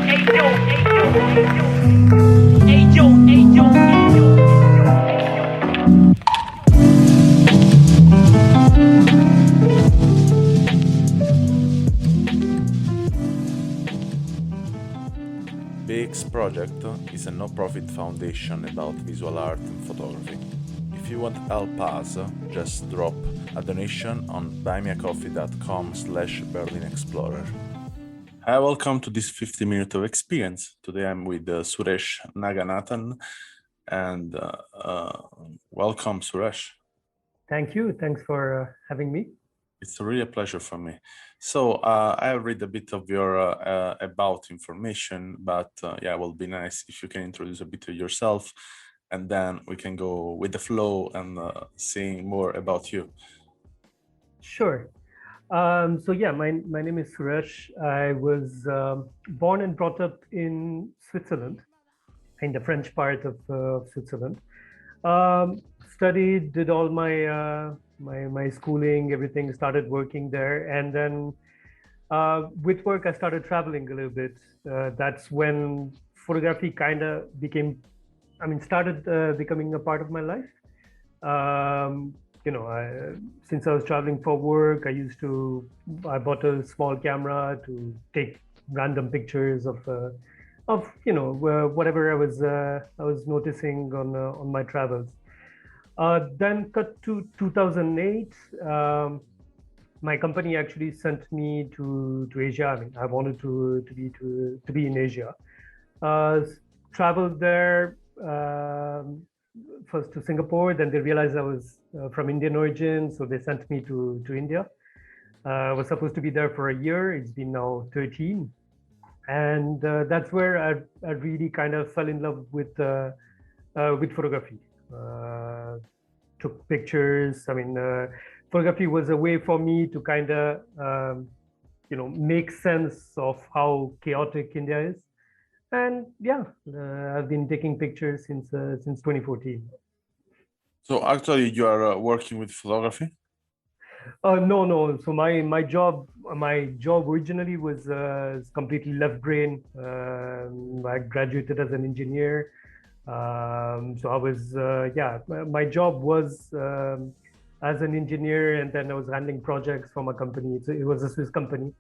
BEEX project is a no-profit foundation about visual art and photography. If you want to help us, just drop a donation on buymeacoffee.com/BerlinExplorer. Hi, welcome to this 50-minute of experience. Today I'm with Suresh Naganathan, and welcome, Suresh. Thank you. Thanks for having me. It's really a pleasure for me. So I read a bit of your about information, but yeah, it will be nice if you can introduce a bit of yourself, and then we can go with the flow and seeing more about you. Sure. So yeah, my name is Suresh. I was born and brought up in Switzerland, in the French part of Switzerland. Studied, did all my my schooling, everything, started working there. And then with work, I started traveling a little bit. That's when photography kind of started becoming a part of my life. Since I was traveling for work, I bought a small camera to take random pictures of whatever I was noticing on my travels. Then cut to 2008. My company actually sent me to Asia. I mean, I wanted to be in Asia. Traveled there first to Singapore. Then they realized I was from Indian origin, so they sent me to India. I was supposed to be there for a year. It's been now 13. And that's where I really kind of fell in love with photography. Took pictures. I mean, photography was a way for me to kind of, make sense of how chaotic India is. And yeah, I've been taking pictures since 2014. So actually, you are working with photography? No. So my job originally was completely left brain. I graduated as an engineer. So I was my job was as an engineer, and then I was handling projects from a company. It was a Swiss company,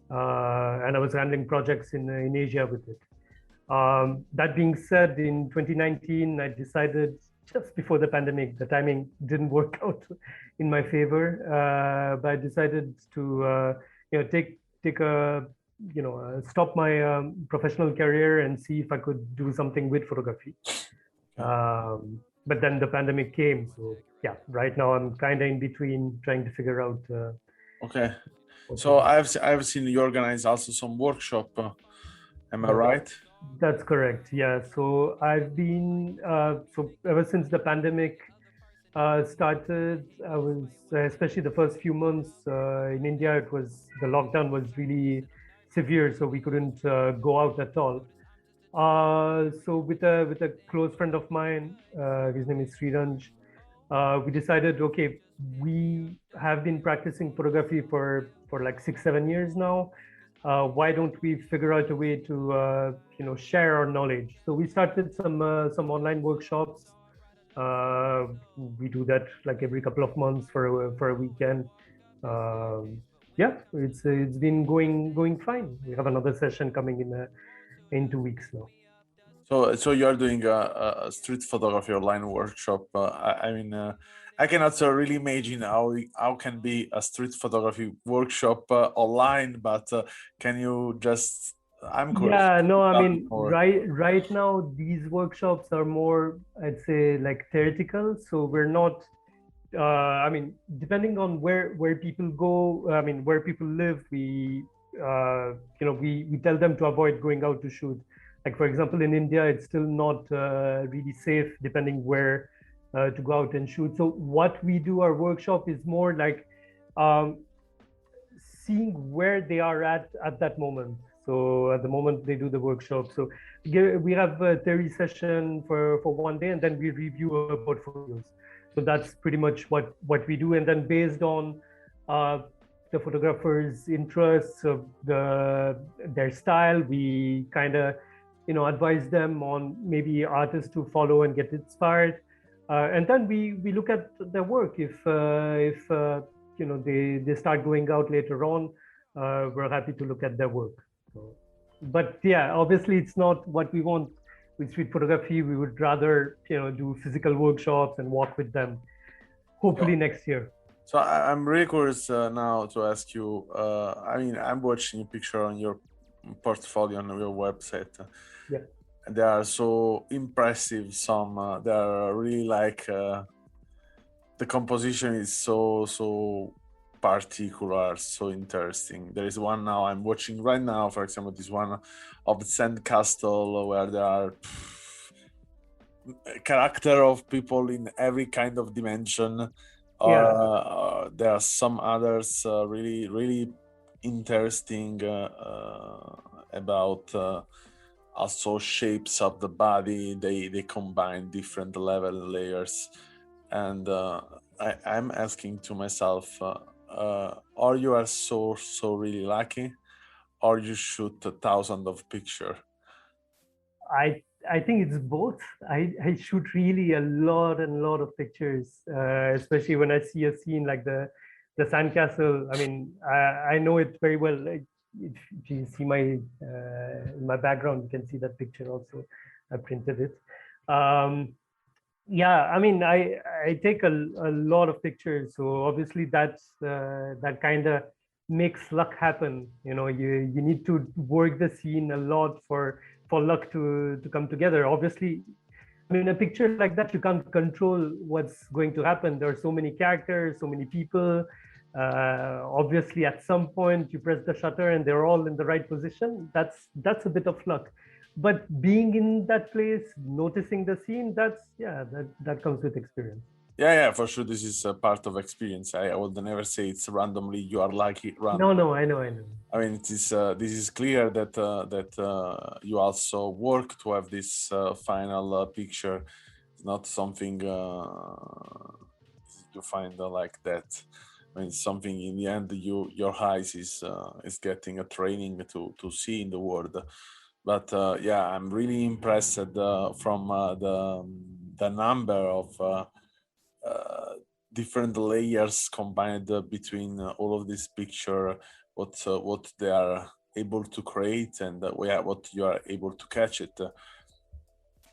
and I was handling projects in Asia with it. That being said, in 2019, I decided, just before the pandemic, the timing didn't work out in my favor, but I decided to stop my professional career and see if I could do something with photography. But then the pandemic came, so yeah, right now I'm kind of in between, trying to figure out. Okay, so I've seen you organize also some workshop. Am I right? That's correct. Yeah. So I've been so ever since the pandemic started, I was especially the first few months in India. The lockdown was really severe, so we couldn't go out at all. So with a close friend of mine, his name is Sriranj, we decided, okay, we have been practicing photography for like 6-7 years now. Why don't we figure out a way to share our knowledge? So we started some online workshops. We do that like every couple of months for a weekend. Yeah, it's been going fine. We have another session coming in 2 weeks now. So you are doing a street photography online workshop. I cannot really imagine how can be a street photography workshop online, but can you just? I'm curious. Yeah, no, I mean, right now these workshops are more, I'd say, like theoretical. So we're not. Depending on where people go, where people live, we tell them to avoid going out to shoot. Like, for example, in India, it's still not really safe, depending where to go out and shoot. So what we do, our workshop is more like seeing where they are at that moment. So at the moment they do the workshop. So we have a theory session for 1 day, and then we review our portfolios. So that's pretty much what we do. And then based on the photographer's interests, their style. We kind of, advise them on maybe artists to follow and get inspired. And then we look at their work. If they start going out later on, we're happy to look at their work. So, but yeah, obviously it's not what we want with street photography. We would rather do physical workshops and walk with them. Hopefully next year. So I'm really curious now to ask you. I mean, I'm watching a picture on your portfolio on your website. Yeah. They are so impressive. Some they are really like the composition is so particular, so interesting. There is one now I'm watching right now, for example, this one of the Sandcastle, where there are character of people in every kind of dimension. Or there are some others really interesting about also shapes of the body. They combine different level layers, and I'm asking to myself, or you are so really lucky, or you shoot 1,000 of picture. I think it's both. I shoot really a lot of pictures, especially when I see a scene like the sandcastle. I mean, I know it very well. Like, if you see my background, you can see that picture also. I printed it. Yeah, I mean, I take a lot of pictures, so obviously that kind of makes luck happen. You need to work the scene a lot for luck to come together. Obviously, I mean, a picture like that, you can't control what's going to happen. There are so many characters, so many people. Obviously, at some point, you press the shutter and they're all in the right position. That's a bit of luck. But being in that place, noticing the scene, that comes with experience. Yeah, for sure. This is a part of experience. I would never say it's randomly. You are lucky. Random. No, I know. I mean, it is. This is clear that you also work to have this final picture. It's not something you find like that. I mean, it's something in the end. Your eyes is getting a training to see in the world. But yeah, I'm really impressed from the number of different layers combined between all of this picture, what they are able to create, and what you are able to catch it.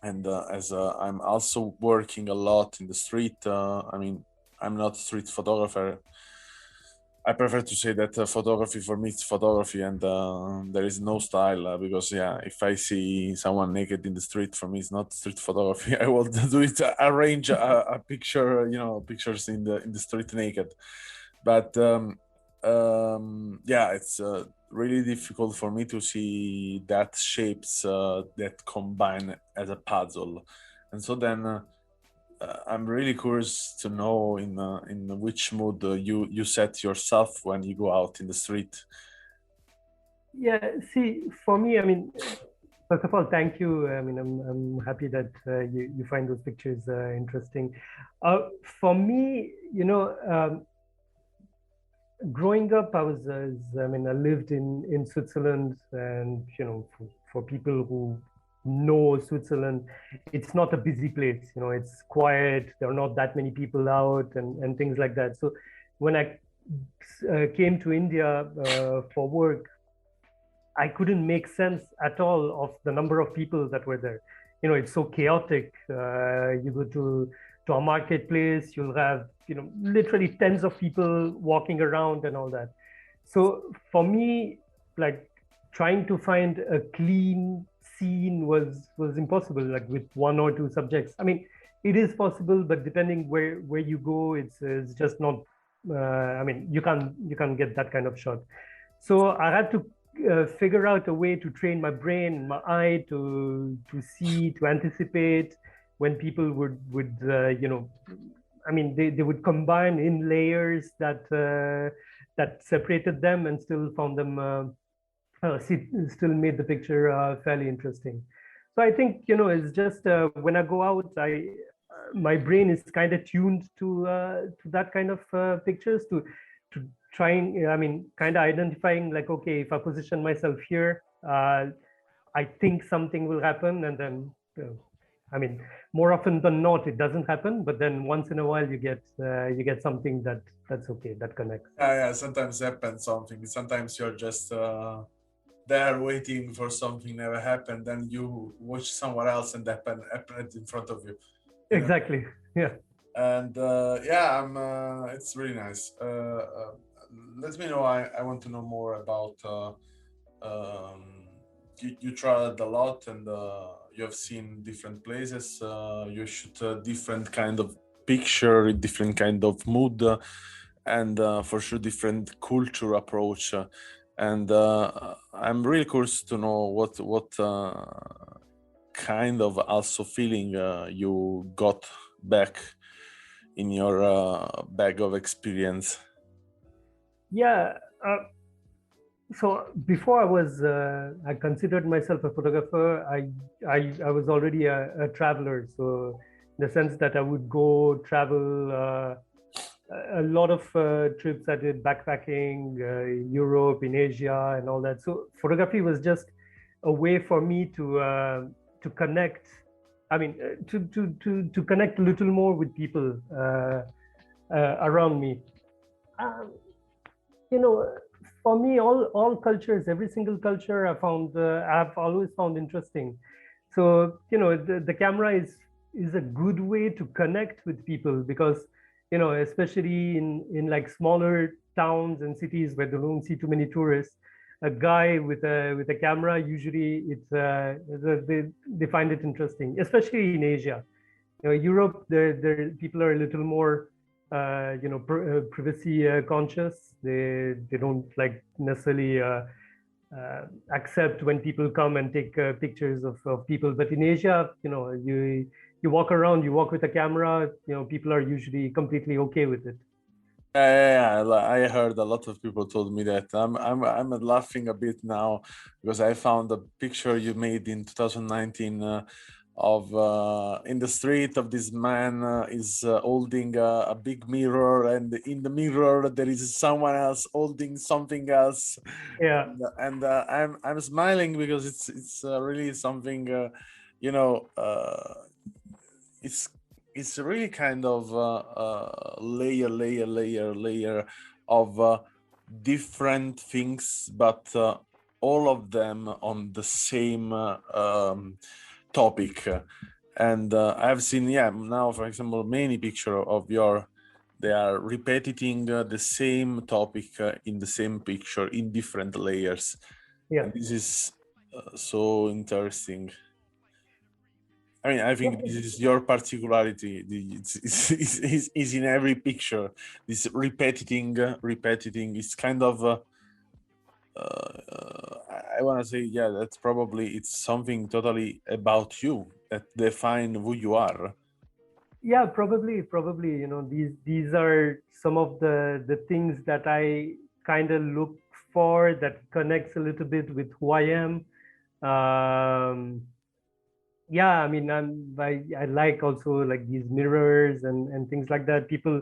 And as I'm also working a lot in the street, I mean, I'm not a street photographer. I prefer to say that photography for me is photography, and there is no style because if I see someone naked in the street, for me it's not street photography. I will do it, arrange a picture, pictures in the street naked. But it's really difficult for me to see that shapes that combine as a puzzle, and so then. I'm really curious to know in which mood you set yourself when you go out in the street. Yeah, see, for me, I mean, first of all, thank you. I mean, I'm happy that you find those pictures interesting. For me, growing up, I lived in Switzerland, and for people who know Switzerland, it's not a busy place. It's quiet. There are not that many people out, and things like that. So when I came to India for work, I couldn't make sense at all of the number of people that were there. It's so chaotic. You go to a marketplace, you'll have literally tens of people walking around and all that. So for me, like, trying to find a clean scene was impossible. Like, with one or two subjects, I mean, it is possible, but depending where you go, it's just not. I mean, you can't get that kind of shot. So I had to figure out a way to train my brain and my eye to see, to anticipate when people would I mean, they would combine in layers that separated them and still found them still made the picture fairly interesting. So I think it's just when I go out, my brain is kind of tuned to that kind of pictures to trying, I mean, kind of identifying like, okay, if I position myself here, I think something will happen, and then, I mean, more often than not, it doesn't happen. But then once in a while, you get something that's okay, that connects. Yeah, sometimes happens something. Sometimes you're just there waiting for something never happened, then you watch somewhere else and happened in front of you. You know? Exactly. Yeah. And yeah, I'm. It's really nice. Let me know. I want to know more about. You traveled a lot, and you have seen different places. You shoot a different kind of picture, different kind of mood, and for sure different culture approach. And I'm really curious to know what kind of also feeling you got back in your bag of experience. Yeah. So before I considered myself a photographer. I was already a traveler. So in the sense that I would go travel a lot of trips. I did backpacking, Europe, in Asia, and all that. So photography was just a way for me to connect. I mean, to connect a little more with people around me. Um, you know, for me, all cultures, every single culture, I've always found interesting. So the camera is a good way to connect with people, because especially in like smaller towns and cities where they don't see too many tourists, a guy with a camera, usually they find it interesting, especially in Asia. Europe, there people are a little more privacy conscious. They don't like necessarily accept when people come and take pictures of people. But in Asia, you walk around, you walk with a camera, people are usually completely okay with it. I heard a lot of people told me that. I'm laughing a bit now because I found a picture you made in 2019 of in the street of this man is holding a big mirror, and in the mirror there is someone else holding something else. Yeah. And I'm smiling because it's really something you know it's it's really kind of layer of different things, but all of them on the same topic. And I've seen, yeah, now for example, many picture of your, they are repeating the same topic in the same picture in different layers. Yeah. And this is so interesting. I mean, I think this is your particularity. It's in every picture. This repeating is kind of. I want to say, yeah, that's probably it's something totally about you that define who you are. Yeah, probably, these are some of the things that I kind of look for, that connects a little bit with who I am. Yeah, I mean, I like also like these mirrors and things like that. People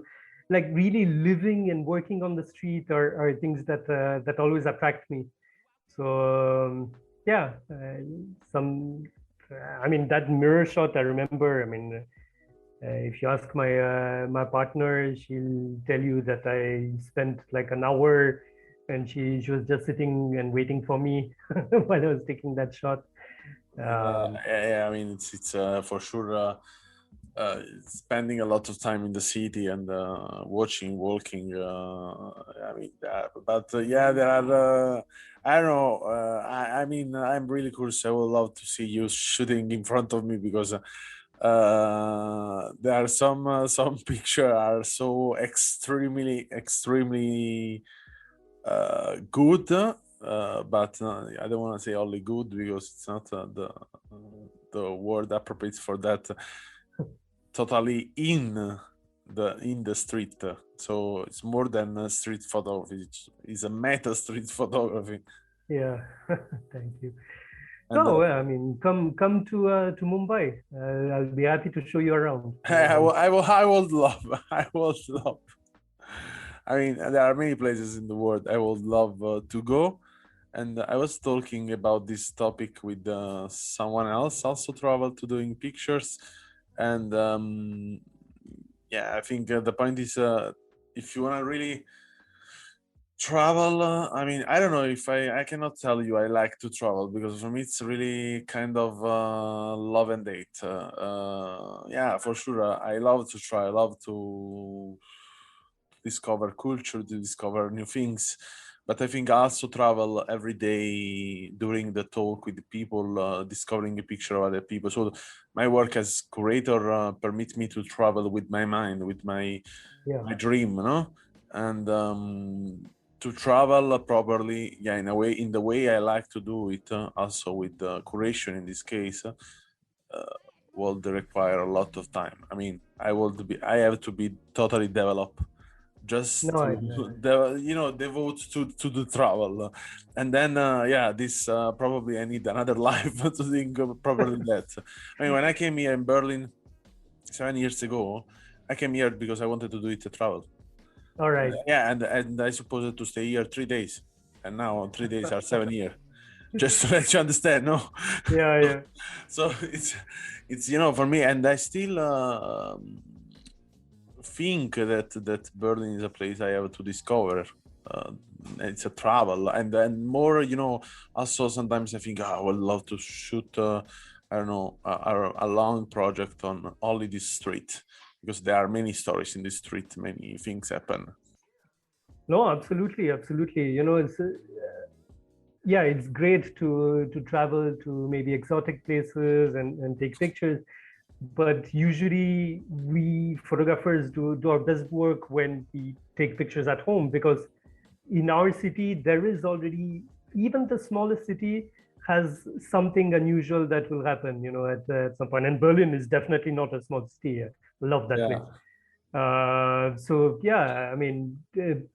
like really living and working on the street are things that always attract me. So yeah, some I mean, that mirror shot, I remember. I mean, if you ask my partner, she'll tell you that I spent like an hour, and she was just sitting and waiting for me while I was taking that shot. Yeah, I mean, it's for sure spending a lot of time in the city and watching, walking. I mean, but yeah, there are. I don't know. I mean, I'm really curious. I would love to see you shooting in front of me because there are some picture are so extremely good. But I don't want to say only good because it's not the word appropriate for that. Totally in the street, so it's more than street photography. It's a meta street photography. Yeah, thank you. And No, well, I mean, come to Mumbai. I'll be happy to show you around. I would love. I would love. I mean, there are many places in the world I would love to go. And I was talking about this topic with someone else, also travel to doing pictures. And yeah, I think the point is if you want to really travel, I mean, I don't know if I cannot tell you I like to travel, because for me it's really kind of love and hate. Yeah, for sure. I love to try. I love to discover culture, to discover new things. But I think I also travel every day during the talk with the people, discovering a picture of other people. So my work as curator permits me to travel with my mind, with my Yeah. my dream, you know, and to travel properly, yeah, in the way I like to do it, also with curation in this case, will require a lot of time. I mean, I have to be totally developed just No, to devote to the travel, and then yeah, this probably I need another life to think properly that. I mean, when I came here in Berlin 7 years ago, I came here because I wanted to do it to travel. all right. Yeah, and I supposed to stay here 3 days, and now 3 days are 7 years. Just to let you understand, no? Yeah, yeah. So it's for me, and I still think that Berlin is a place I have to discover. It's a travel, and then more, also sometimes I think I would love to shoot I don't know, a long project on only this street, because there are many stories in this street, many things happen. No, absolutely, absolutely. It's yeah, it's great to travel to maybe exotic places and take pictures, but usually we photographers do our best work when we take pictures at home, because in our city there is already, even the smallest city has something unusual that will happen, at some point. And Berlin is definitely not a small city. I love that Yeah. place. So yeah, I mean,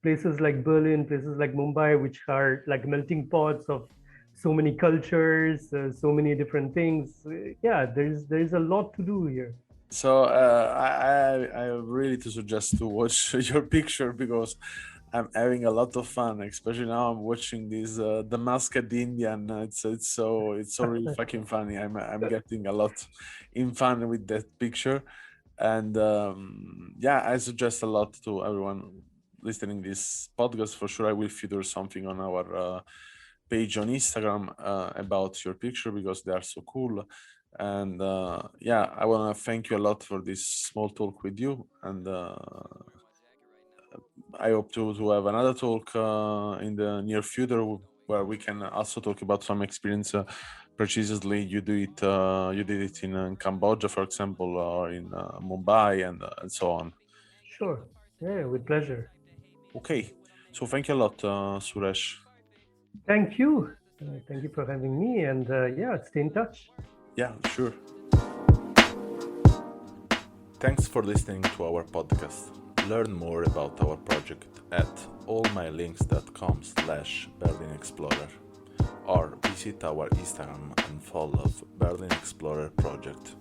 places like Berlin, places like Mumbai, which are like melting pots of so many cultures, so many different things. Yeah, there's a lot to do here. So I really to suggest to watch your picture, because I'm having a lot of fun, especially now I'm watching this the Masked Indian. It's so really fucking funny. I'm getting a lot in fun with that picture, and yeah, I suggest a lot to everyone listening this podcast. For sure, I will feature something on our page on Instagram about your picture, because they are so cool. And yeah, I want to thank you a lot for this small talk with you, and I hope to have another talk in the near future, where we can also talk about some experience. Precisely, you did it in Cambodia, for example, or in Mumbai, and so on. Sure. Yeah, with pleasure. Okay, so thank you a lot, Suresh. Thank you. Thank you for having me. And yeah, stay in touch. Yeah, sure. Thanks for listening to our podcast. Learn more about our project at allmylinks.com/Berlin Explorer, or visit our Instagram and follow Berlin Explorer Project.